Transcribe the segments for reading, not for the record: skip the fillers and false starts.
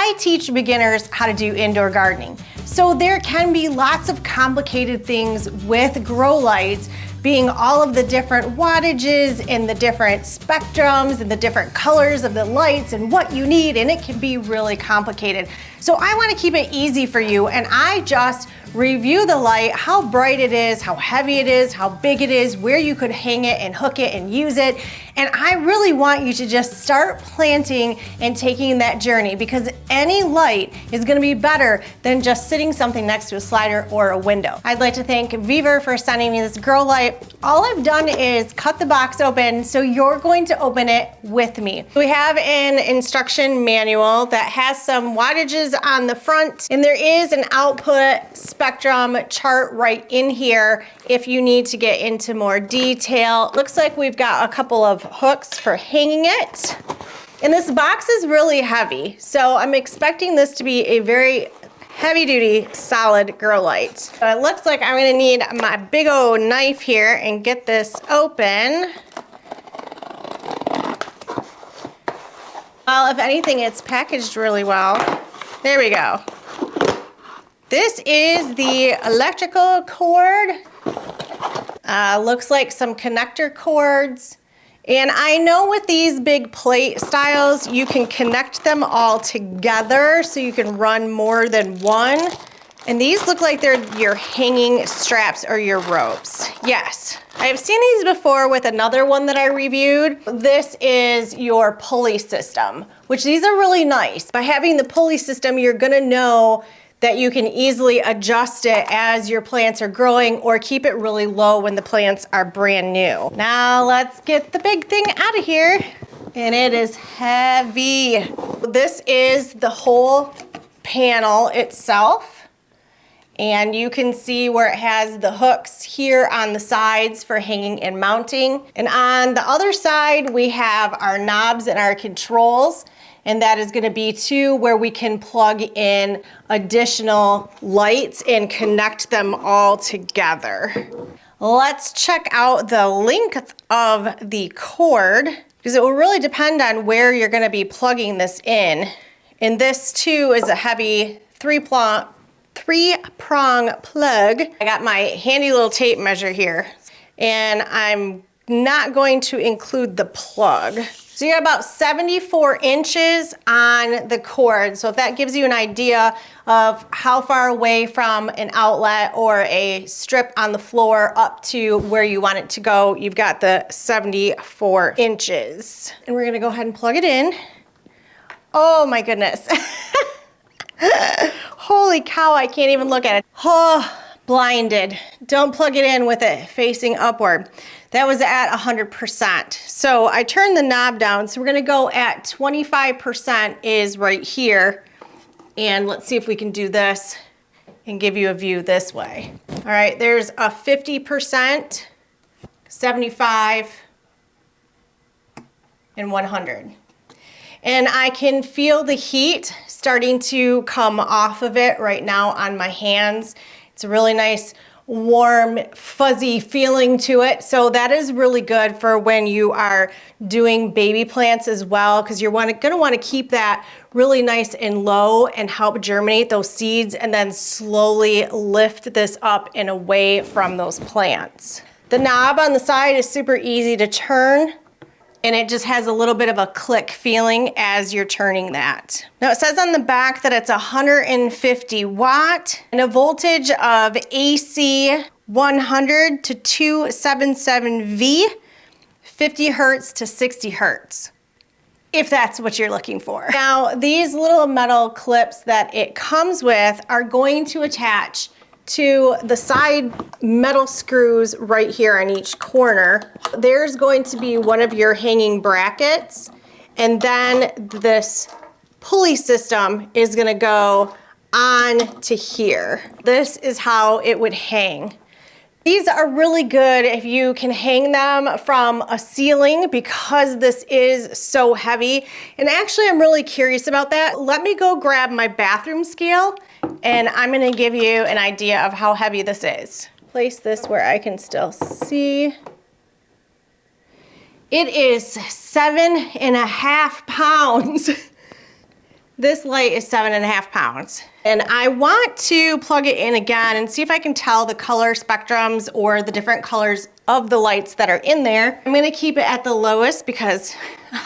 I teach beginners how to do indoor gardening. So there can be lots of complicated things with grow lights, being all of the different wattages and the different spectrums and the different colors of the lights and what you need, and it can be really complicated. So I want to keep it easy for you, and I just review the light, how bright it is, how heavy it is, how big it is, where you could hang it and hook it and use it. And I really want you to just start planting and taking that journey, because any light is going to be better than just sitting something next to a slider or a window. I'd like to thank Vevor for sending me this grow light. All I've done is cut the box open, so you're going to open it with me. We have an instruction manual that has some wattages on the front, and there is an output spectrum chart right in here if you need to get into more detail. Looks like we've got a couple of hooks for hanging it. And this box is really heavy, so I'm expecting this to be a very heavy-duty, solid grow light. So it looks like I'm gonna need my big old knife here and get this open. Well, if anything, it's packaged really well. There we go. This is the electrical cord. Looks like some connector cords. And I know with these big plate styles, you can connect them all together so you can run more than one. And these look like they're your hanging straps or your ropes. Yes, I've seen these before with another one that I reviewed. This is your pulley system, which these are really nice. By having the pulley system, you're gonna know that you can easily adjust it as your plants are growing, or keep it really low when the plants are brand new. Now let's get the big thing out of here. And it is heavy. This is the whole panel itself. And you can see where it has the hooks here on the sides for hanging and mounting. And on the other side, we have our knobs and our controls. And that is gonna be where we can plug in additional lights and connect them all together. Let's check out the length of the cord, because it will really depend on where you're gonna be plugging this in. And this too is a heavy three-prong plug. I got my handy little tape measure here, and I'm not going to include the plug. So you're about 74 inches on the cord. So if that gives you an idea of how far away from an outlet or a strip on the floor up to where you want it to go, you've got the 74 inches. And we're gonna go ahead and plug it in. Oh my goodness. Holy cow, I can't even look at it. Oh, blinded. Don't plug it in with it facing upward. That was at 100%. So I turned the knob down. So we're gonna go at 25% is right here. And let's see if we can do this and give you a view this way. All right, there's a 50%, 75, and 100. And I can feel the heat starting to come off of it right now on my hands. It's a really nice, warm, fuzzy feeling to it. So that is really good for when you are doing baby plants as well, because you're gonna wanna keep that really nice and low and help germinate those seeds, and then slowly lift this up and away from those plants. The knob on the side is super easy to turn, and it just has a little bit of a click feeling as you're turning that. Now it says on the back that it's 150 watt and a voltage of AC 100 to 277V, 50 hertz to 60 hertz, if that's what you're looking for. Now these little metal clips that it comes with are going to attach to the side metal screws right here on each corner. There's going to be one of your hanging brackets, and then this pulley system is gonna go on to here. This is how it would hang. These are really good if you can hang them from a ceiling, because this is so heavy. And actually, I'm really curious about that. Let me go grab my bathroom scale, and I'm gonna give you an idea of how heavy this is. Place this where I can still see. It is 7.5 pounds. This light is 7.5 pounds. And I want to plug it in again and see if I can tell the color spectrums or the different colors of the lights that are in there. I'm gonna keep it at the lowest because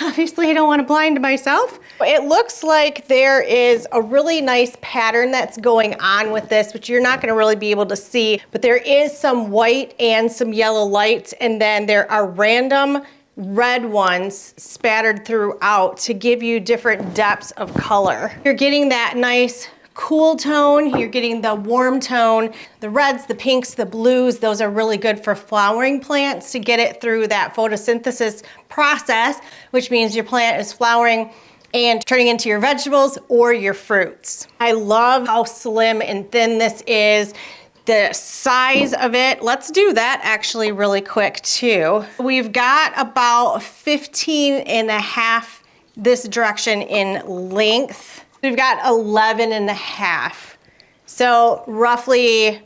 obviously I don't want to blind myself. It looks like there is a really nice pattern that's going on with this, which you're not gonna really be able to see, but there is some white and some yellow lights, and then there are random red ones spattered throughout to give you different depths of color. You're getting that nice cool tone, you're getting the warm tone. The reds, the pinks, the blues, those are really good for flowering plants to get it through that photosynthesis process, which means your plant is flowering and turning into your vegetables or your fruits. I love how slim and thin this is. The size of it, let's do that actually really quick too. We've got about 15.5 this direction in length. We've got 11.5. So roughly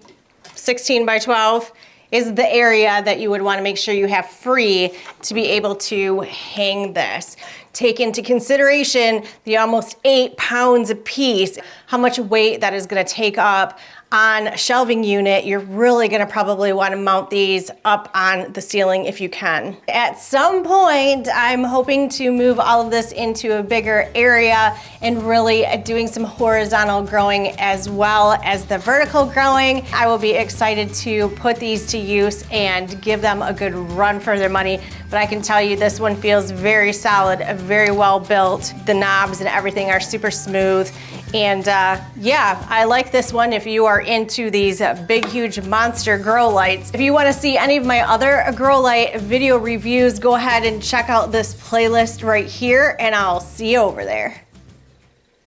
16 by 12 is the area that you would want to make sure you have free to be able to hang this. Take into consideration the almost 8 pounds a piece, how much weight that is going to take up on a shelving unit. You're really gonna probably wanna mount these up on the ceiling if you can. At some point, I'm hoping to move all of this into a bigger area and really doing some horizontal growing as well as the vertical growing. I will be excited to put these to use and give them a good run for their money. But I can tell you this one feels very solid, very well built. The knobs and everything are super smooth. And yeah, I like this one if you are into these big, huge monster grow lights. If you want to see any of my other grow light video reviews, go ahead and check out this playlist right here, and I'll see you over there.